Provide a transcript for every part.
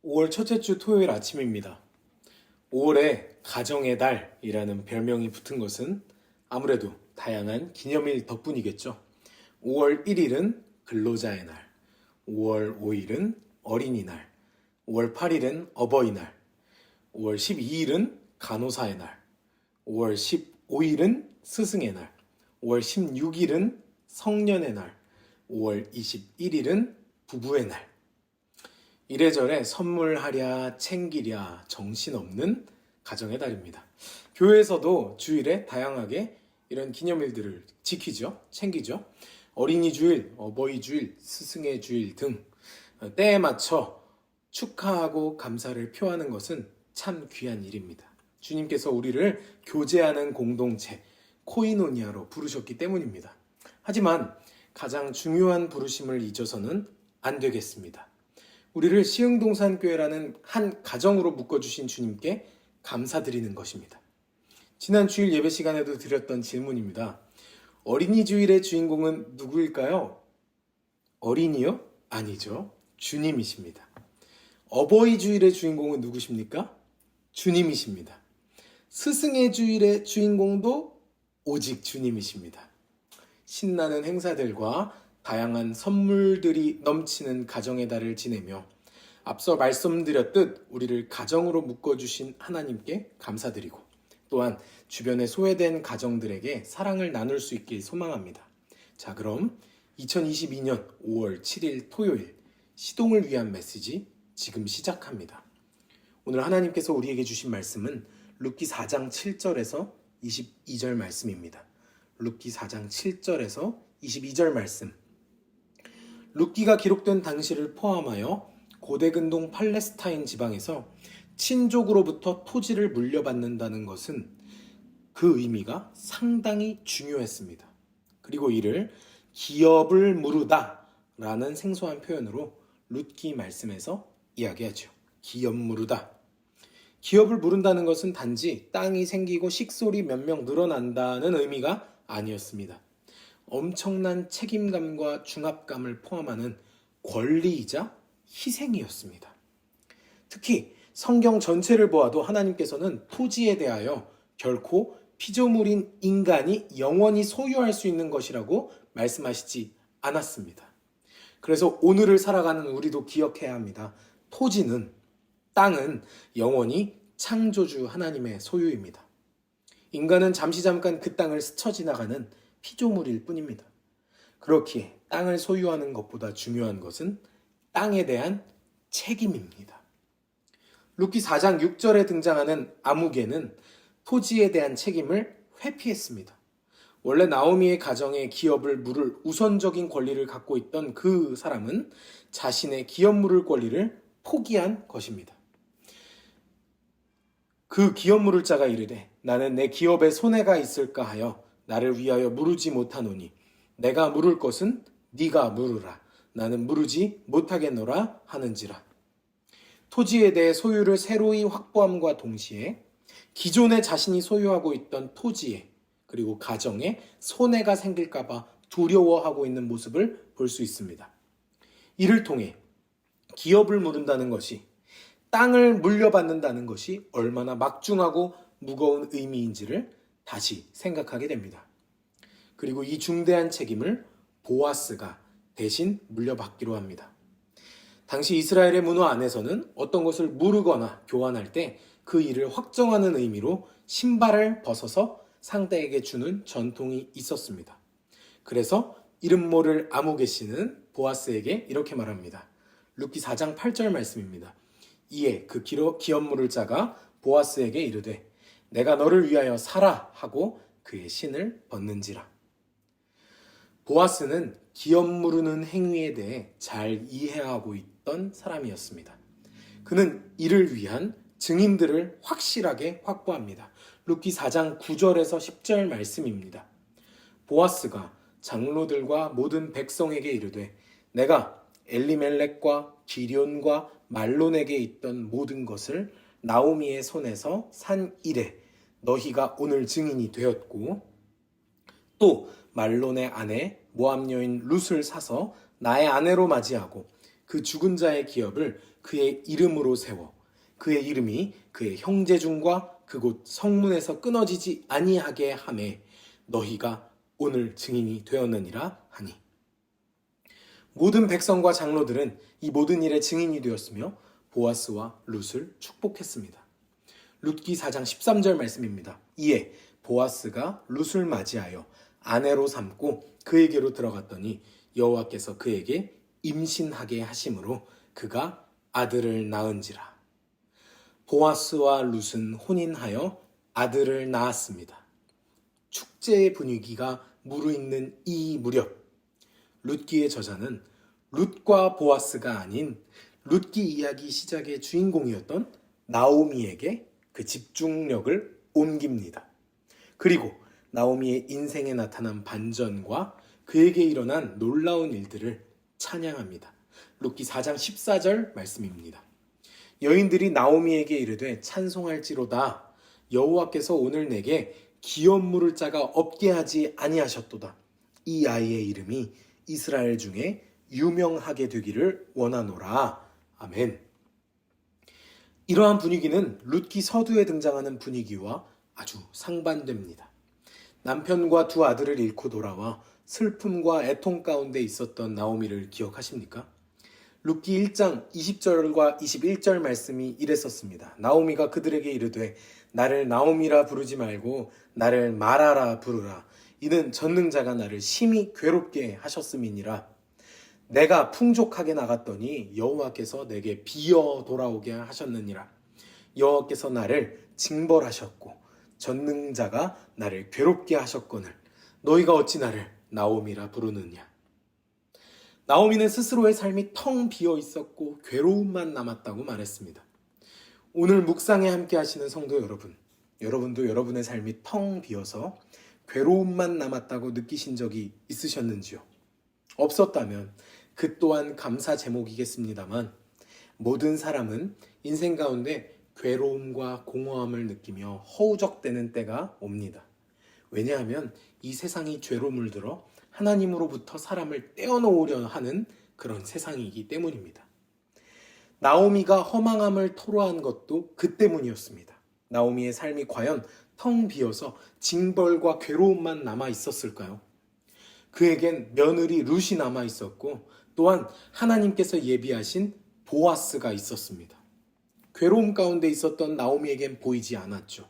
5월 첫째 주 토요일 아침입니다. 5월에 가정의 달이라는 별명이 붙은 것은 아무래도 다양한 기념일 덕분이겠죠. 5월 1일은 근로자의 날, 5월 5일은 어린이날, 5월 8일은 어버이날, 5월 12일은 간호사의 날, 5월 15일은 스승의 날, 5월 16일은 성년의 날, 5월 21일은 부부의 날. 이래저래 선물하랴 챙기랴 정신없는 가정의 달입니다. 교회에서도 주일에 다양하게 이런 기념일들을 지키죠. 챙기죠. 어린이 주일, 어버이 주일, 스승의 주일 등 때에 맞춰 축하하고 감사를 표하는 것은 참 귀한 일입니다. 주님께서 우리를 교제하는 공동체, 코이노니아로 부르셨기 때문입니다. 하지만 가장 중요한 부르심을 잊어서는 안 되겠습니다. 우리를 시흥동산교회라는 한 가정으로 묶어주신 주님께 감사드리는 것입니다. 지난 주일 예배 시간에도 드렸던 질문입니다. 어린이 주일의 주인공은 누구일까요? 어린이요? 아니죠. 주님이십니다. 어버이 주일의 주인공은 누구십니까? 주님이십니다. 스승의 주일의 주인공도 오직 주님이십니다. 신나는 행사들과 다양한 선물들이 넘치는 가정의 달을 지내며 앞서 말씀드렸듯 우리를 가정으로 묶어주신 하나님께 감사드리고 또한 주변에 소외된 가정들에게 사랑을 나눌 수 있길 소망합니다. 자, 그럼 2022년 5월 7일 토요일 시동을 위한 메시지 지금 시작합니다. 오늘 하나님께서 우리에게 주신 말씀은 룻기 4장 7절에서 22절 말씀입니다. 룻기 4장 7절에서 22절 말씀. 룻기가 기록된 당시를 포함하여 고대 근동 팔레스타인 지방에서 친족으로부터 토지를 물려받는다는 것은 그 의미가 상당히 중요했습니다. 그리고 이를 기업을 무르다 라는 생소한 표현으로 룻기 말씀에서 이야기하죠. 기업 무르다. 기업을 무른다는 것은 단지 땅이 생기고 식솔이 몇 명 늘어난다는 의미가 아니었습니다. 엄청난 책임감과 중압감을 포함하는 권리이자 희생이었습니다. 특히 성경 전체를 보아도 하나님께서는 토지에 대하여 결코 피조물인 인간이 영원히 소유할 수 있는 것이라고 말씀하시지 않았습니다. 그래서 오늘을 살아가는 우리도 기억해야 합니다. 토지는, 땅은 영원히 창조주 하나님의 소유입니다. 인간은 잠시 잠깐 그 땅을 스쳐 지나가는 피조물일 뿐입니다. 그렇기에 땅을 소유하는 것보다 중요한 것은 땅에 대한 책임입니다. 룻기 4장 6절에 등장하는 아무개는 토지에 대한 책임을 회피했습니다. 원래 나오미의 가정에 기업을 물을 우선적인 권리를 갖고 있던 그 사람은 자신의 기업 물을 권리를 포기한 것입니다. 그 기업 물을 자가 이르되 나는 내 기업에 손해가 있을까 하여 나를 위하여 무르지 못하노니 내가 물을 것은 네가 물으라. 나는 무르지 못하겠노라 하는지라. 토지에 대해 소유를 새로이 확보함과 동시에 기존에 자신이 소유하고 있던 토지에 그리고 가정에 손해가 생길까 봐 두려워하고 있는 모습을 볼 수 있습니다. 이를 통해 기업을 무른다는 것이 땅을 물려받는다는 것이 얼마나 막중하고 무거운 의미인지를 다시 생각하게 됩니다. 그리고 이 중대한 책임을 보아스가 대신 물려받기로 합니다. 당시 이스라엘의 문화 안에서는 어떤 것을 무르거나 교환할 때 그 일을 확정하는 의미로 신발을 벗어서 상대에게 주는 전통이 있었습니다. 그래서 이름 모를 아무개 씨는 보아스에게 이렇게 말합니다. 룻기 4장 8절 말씀입니다. 이에 그 기업 물을 자가 보아스에게 이르되 내가 너를 위하여 사라 하고 그의 신을 벗는지라. 보아스는 기업 무르는 행위에 대해 잘 이해하고 있던 사람이었습니다. 그는 이를 위한 증인들을 확실하게 확보합니다. 룻기 4장 9절에서 10절 말씀입니다. 보아스가 장로들과 모든 백성에게 이르되 내가 엘리멜렉과 기럨과 말론에게 있던 모든 것을 나오미의 손에서 산 이래 너희가 오늘 증인이 되었고 또 말론의 아내 모압 여인 룻을 사서 나의 아내로 맞이하고 그 죽은 자의 기업을 그의 이름으로 세워 그의 이름이 그의 형제중과 그곳 성문에서 끊어지지 아니하게 하매 너희가 오늘 증인이 되었느니라 하니. 모든 백성과 장로들은 이 모든 일의 증인이 되었으며 보아스와 룻을 축복했습니다. 룻기 4장 13절 말씀입니다. 이에 보아스가 룻을 맞이하여 아내로 삼고 그에게로 들어갔더니 여호와께서 그에게 임신하게 하심으로 그가 아들을 낳은지라. 보아스와 룻은 혼인하여 아들을 낳았습니다. 축제의 분위기가 무르익는 이 무렵 룻기의 저자는 룻과 보아스가 아닌 룻기 이야기 시작의 주인공이었던 나오미에게 그 집중력을 옮깁니다. 그리고 나오미의 인생에 나타난 반전과 그에게 일어난 놀라운 일들을 찬양합니다. 룻기 4장 14절 말씀입니다. 여인들이 나오미에게 이르되 찬송할지로다. 여호와께서 오늘 내게 기업 물을 자가 없게 하지 아니하셨도다. 이 아이의 이름이 이스라엘 중에 유명하게 되기를 원하노라. 아멘. 이러한 분위기는 룻기 서두에 등장하는 분위기와 아주 상반됩니다. 남편과 두 아들을 잃고 돌아와 슬픔과 애통 가운데 있었던 나오미를 기억하십니까? 룻기 1장 20절과 21절 말씀이 이랬었습니다. 나오미가 그들에게 이르되 나를 나오미라 부르지 말고 나를 마라라 부르라. 이는 전능자가 나를 심히 괴롭게 하셨음이니라. 내가 풍족하게 나갔더니 여호와께서 내게 비어 돌아오게 하셨느니라. 여호와께서 나를 징벌하셨고 전능자가 나를 괴롭게 하셨거늘 너희가 어찌 나를 나오미라 부르느냐. 나오미는 스스로의 삶이 텅 비어 있었고 괴로움만 남았다고 말했습니다. 오늘 묵상에 함께 하시는 성도 여러분, 여러분도 여러분의 삶이 텅 비어서 괴로움만 남았다고 느끼신 적이 있으셨는지요? 없었다면 그 또한 감사 제목이겠습니다만 모든 사람은 인생 가운데 괴로움과 공허함을 느끼며 허우적대는 때가 옵니다. 왜냐하면 이 세상이 죄로 물들어 하나님으로부터 사람을 떼어놓으려 하는 그런 세상이기 때문입니다. 나오미가 허망함을 토로한 것도 그 때문이었습니다. 나오미의 삶이 과연 텅 비어서 징벌과 괴로움만 남아 있었을까요? 그에겐 며느리 룻이 남아 있었고 또한 하나님께서 예비하신 보아스가 있었습니다. 괴로움 가운데 있었던 나오미에겐 보이지 않았죠.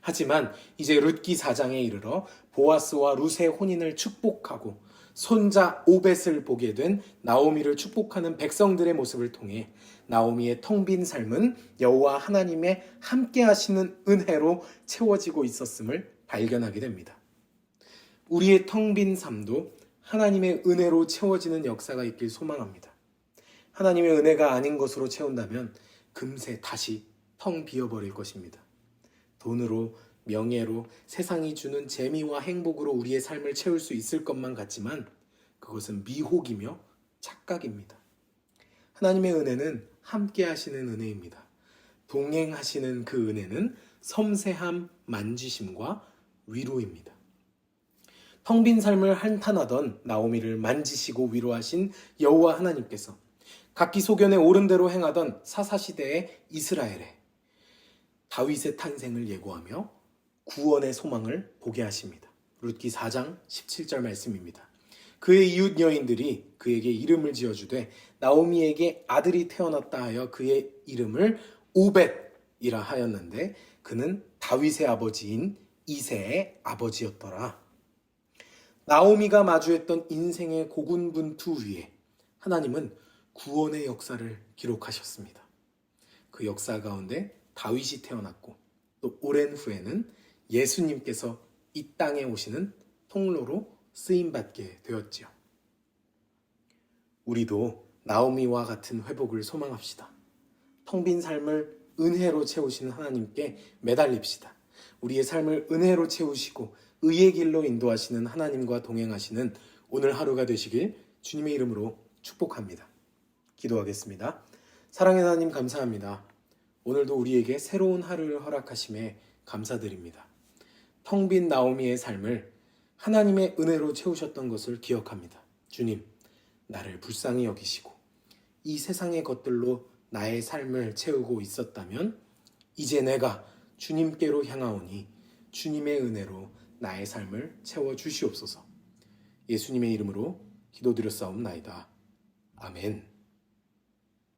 하지만 이제 룻기 4장에 이르러 보아스와 룻의 혼인을 축복하고 손자 오벳을 보게 된 나오미를 축복하는 백성들의 모습을 통해 나오미의 텅 빈 삶은 여호와 하나님의 함께 하시는 은혜로 채워지고 있었음을 발견하게 됩니다. 우리의 텅 빈 삶도 하나님의 은혜로 채워지는 역사가 있길 소망합니다. 하나님의 은혜가 아닌 것으로 채운다면 금세 다시 텅 비어버릴 것입니다. 돈으로, 명예로, 세상이 주는 재미와 행복으로 우리의 삶을 채울 수 있을 것만 같지만 그것은 미혹이며 착각입니다. 하나님의 은혜는 함께 하시는 은혜입니다. 동행하시는 그 은혜는 섬세함, 만지심과 위로입니다. 텅 빈 삶을 한탄하던 나오미를 만지시고 위로하신 여호와 하나님께서 각기 소견에 옳은 대로 행하던 사사시대의 이스라엘에 다윗의 탄생을 예고하며 구원의 소망을 보게 하십니다. 룻기 4장 17절 말씀입니다. 그의 이웃 여인들이 그에게 이름을 지어주되 나오미에게 아들이 태어났다 하여 그의 이름을 오벳이라 하였는데 그는 다윗의 아버지인 이새의 아버지였더라. 나오미가 마주했던 인생의 고군분투 위에 하나님은 구원의 역사를 기록하셨습니다. 그 역사 가운데 다윗이 태어났고 또 오랜 후에는 예수님께서 이 땅에 오시는 통로로 쓰임받게 되었지요. 우리도 나오미와 같은 회복을 소망합시다. 텅 빈 삶을 은혜로 채우시는 하나님께 매달립시다. 우리의 삶을 은혜로 채우시고 의의 길로 인도하시는 하나님과 동행하시는 오늘 하루가 되시길 주님의 이름으로 축복합니다. 기도하겠습니다. 사랑의 하나님 감사합니다. 오늘도 우리에게 새로운 하루를 허락하심에 감사드립니다. 텅 빈 나오미의 삶을 하나님의 은혜로 채우셨던 것을 기억합니다. 주님, 나를 불쌍히 여기시고 이 세상의 것들로 나의 삶을 채우고 있었다면 이제 내가 주님께로 향하오니 주님의 은혜로 나의 삶을 채워 주시옵소서. 예수님의 이름으로 기도드렸사옵나이다. 아멘.